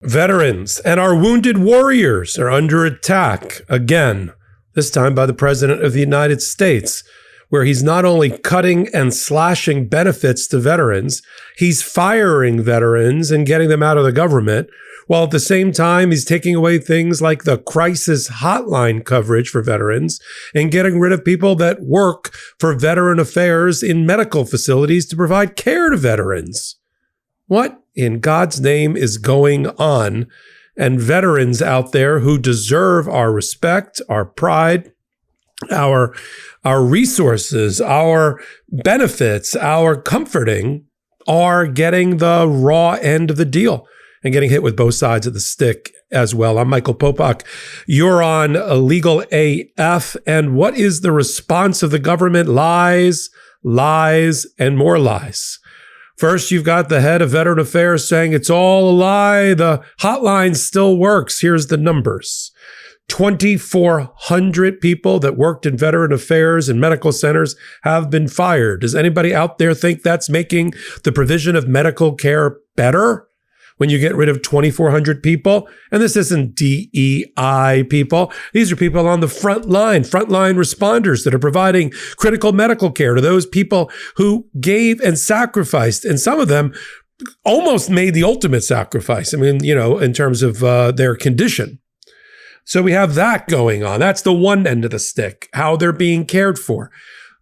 Veterans and our wounded warriors are under attack again, this time by the President of the United States, where he's not only cutting and slashing benefits to veterans, he's firing veterans and getting them out of the government, while at the same time he's taking away things like the crisis hotline coverage for veterans and getting rid of people that work for veteran affairs in medical facilities to provide care to veterans. What in God's name is going on? And veterans out there who deserve our respect, our pride, our resources, our benefits, our comforting are getting the raw end of the deal and getting hit with both sides of the stick as well. I'm Michael Popok. You're on Legal AF. And what is the response of the government? Lies, lies, and more lies. First, you've got the head of Veteran Affairs saying it's all a lie. The hotline still works. Here's the numbers. 2,400 people that worked in veteran affairs and medical centers have been fired. Does anybody out there think that's making the provision of medical care better when you get rid of 2,400 people? And this isn't DEI people. These are people on the frontline responders that are providing critical medical care to those people who gave and sacrificed. And some of them almost made the ultimate sacrifice. I mean, in terms of their condition. So we have that going on. That's the one end of the stick, how they're being cared for.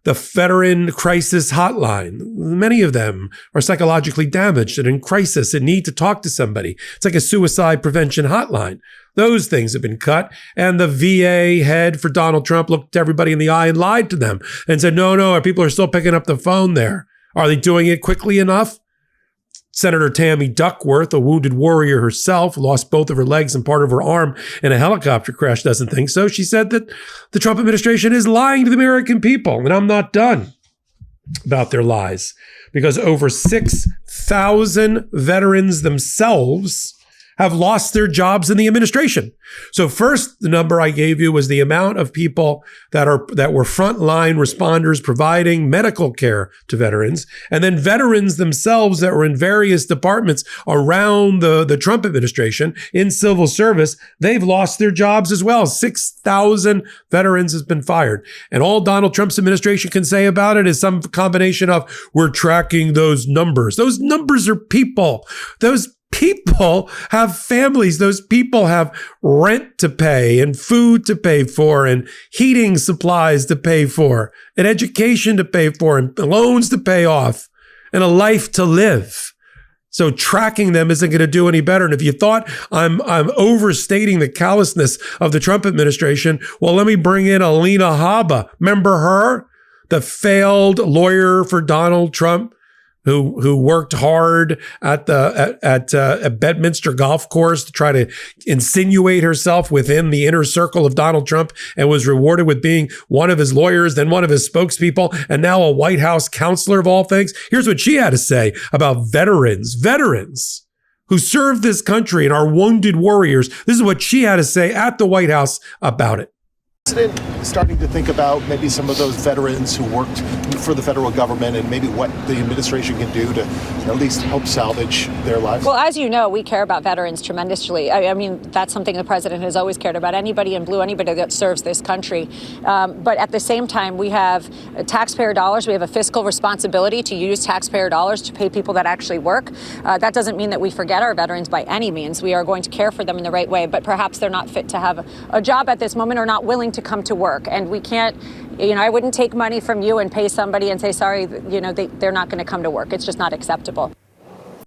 The Veteran Crisis Hotline, many of them are psychologically damaged and in crisis and need to talk to somebody. It's like a suicide prevention hotline. Those things have been cut. And the VA head for Donald Trump looked everybody in the eye and lied to them and said, no, people are still picking up the phone there. Are they doing it quickly enough? Senator Tammy Duckworth, a wounded warrior herself, lost both of her legs and part of her arm in a helicopter crash, doesn't think so. She said that the Trump administration is lying to the American people. And I'm not done about their lies, because over 6,000 veterans themselves have lost their jobs in the administration. So first, the number I gave you was the amount of people that were frontline responders providing medical care to veterans, and then veterans themselves that were in various departments around the Trump administration in civil service. They've lost their jobs as well. 6,000 veterans has been fired. And all Donald Trump's administration can say about it is some combination of, we're tracking those numbers. Those numbers are people. Those people have families. Those people have rent to pay and food to pay for and heating supplies to pay for and education to pay for and loans to pay off and a life to live. So tracking them isn't going to do any better. And if you thought I'm overstating the callousness of the Trump administration, well, let me bring in Alina Habba. Remember her? The failed lawyer for Donald Trump, who worked hard at Bedminster Golf Course to try to insinuate herself within the inner circle of Donald Trump and was rewarded with being one of his lawyers, then one of his spokespeople, and now a White House counselor of all things. Here's what she had to say about veterans who served this country and are wounded warriors. This is what she had to say at the White House about it. Starting to think about maybe some of those veterans who worked for the federal government and maybe what the administration can do to at least help salvage their lives? Well, as you know, we care about veterans tremendously. I mean, that's something the president has always cared about. Anybody in blue, anybody that serves this country. But at the same time, we have taxpayer dollars. We have a fiscal responsibility to use taxpayer dollars to pay people that actually work. That doesn't mean that we forget our veterans by any means. We are going to care for them in the right way, but perhaps they're not fit to have a job at this moment or not willing to come to work. And we can't, I wouldn't take money from you and pay somebody and say, sorry, they're not going to come to work. It's just not acceptable.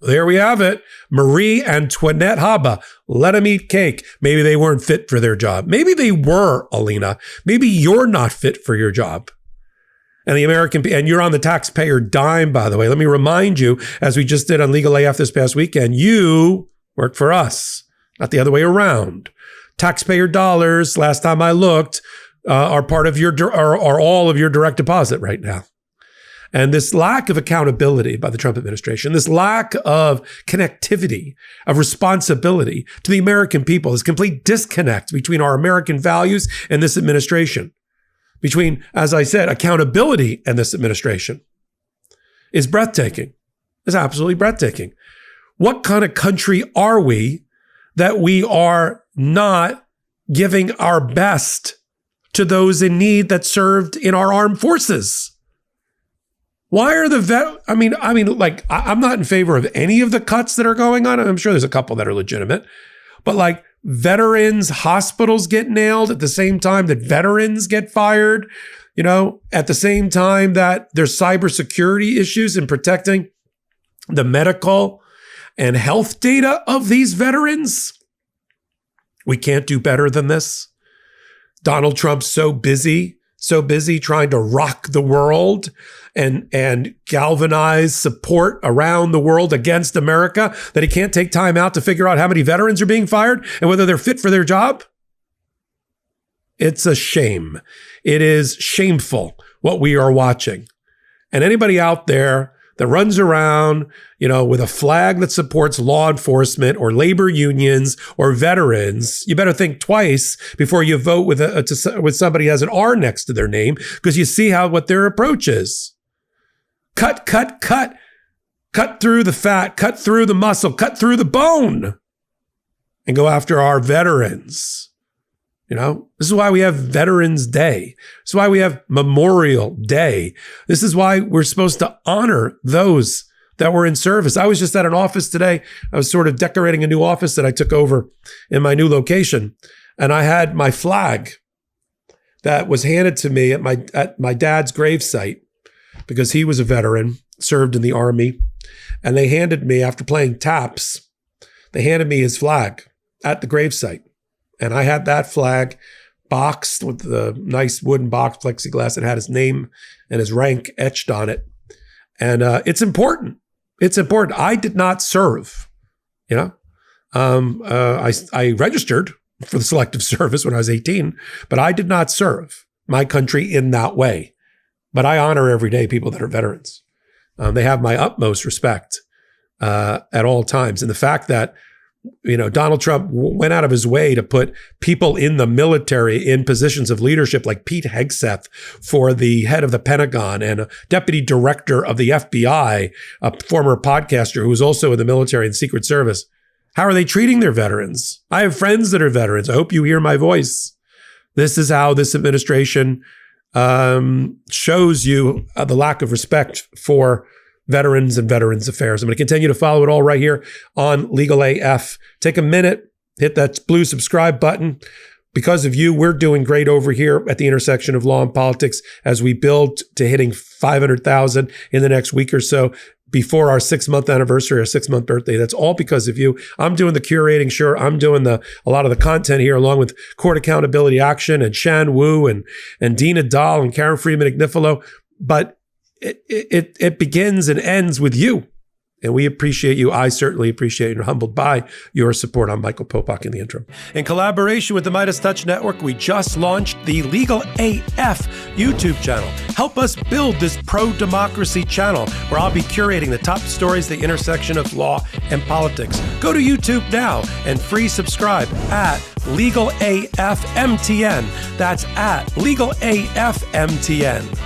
There we have it. Marie Antoinette Habba. Let them eat cake. Maybe they weren't fit for their job. Maybe they were, Alina. Maybe you're not fit for your job. And you're on the taxpayer dime, by the way. Let me remind you, as we just did on Legal AF this past weekend, you work for us, not the other way around. Taxpayer dollars, last time I looked, are all of your direct deposit right now. And this lack of accountability by the Trump administration, this lack of connectivity, of responsibility to the American people, this complete disconnect between our American values and this administration, between, as I said, accountability and this administration, is breathtaking. It's absolutely breathtaking. What kind of country are we that we are not giving our best to those in need that served in our armed forces? Why are I'm not in favor of any of the cuts that are going on. I'm sure there's a couple that are legitimate, but like veterans, hospitals get nailed at the same time that veterans get fired, at the same time that there's cybersecurity issues in protecting the medical and health data of these veterans. We can't do better than this. Donald Trump's so busy trying to rock the world and galvanize support around the world against America that he can't take time out to figure out how many veterans are being fired and whether they're fit for their job. It's a shame. It is shameful what we are watching. And anybody out there that runs around, with a flag that supports law enforcement or labor unions or veterans, you better think twice before you vote with somebody who has an R next to their name, because you see what their approach is. Cut through the fat, cut through the muscle, cut through the bone, and go after our veterans. This is why we have Veterans Day. This is why we have Memorial Day. This is why we're supposed to honor those that were in service. I was just at an office today. I was sort of decorating a new office that I took over in my new location. And I had my flag that was handed to me at my dad's gravesite because he was a veteran, served in the Army. And they handed me, after playing taps, they handed me his flag at the gravesite. And I had that flag boxed with the nice wooden box, plexiglass. It had his name and his rank etched on it. And it's important. It's important. I did not serve, I registered for the selective service when I was 18, but I did not serve my country in that way. But I honor every day people that are veterans. They have my utmost respect at all times. And the fact that Donald Trump went out of his way to put people in the military in positions of leadership like Pete Hegseth for the head of the Pentagon and a deputy director of the FBI, a former podcaster who was also in the military and Secret Service. How are they treating their veterans? I have friends that are veterans. I hope you hear my voice. This is how this administration shows you the lack of respect for veterans and veterans affairs. I'm going to continue to follow it all right here on Legal AF. Take a minute, hit that blue subscribe button. Because of you, we're doing great over here at the intersection of law and politics as we build to hitting 500,000 in the next week or so before our 6-month anniversary, our 6-month birthday. That's all because of you. I'm doing the curating. Sure, I'm doing a lot of the content here along with Court Accountability Action and Shan Wu and Dina Dahl and Karen Freeman-Ignifilo. But it begins and ends with you. And we appreciate you. I certainly appreciate and are humbled by your support. I'm Michael Popok in the interim. In collaboration with the Midas Touch Network, we just launched the Legal AF YouTube channel. Help us build this pro-democracy channel where I'll be curating the top stories, the intersection of law and politics. Go to YouTube now and free subscribe at Legal AF MTN. That's at Legal AF MTN.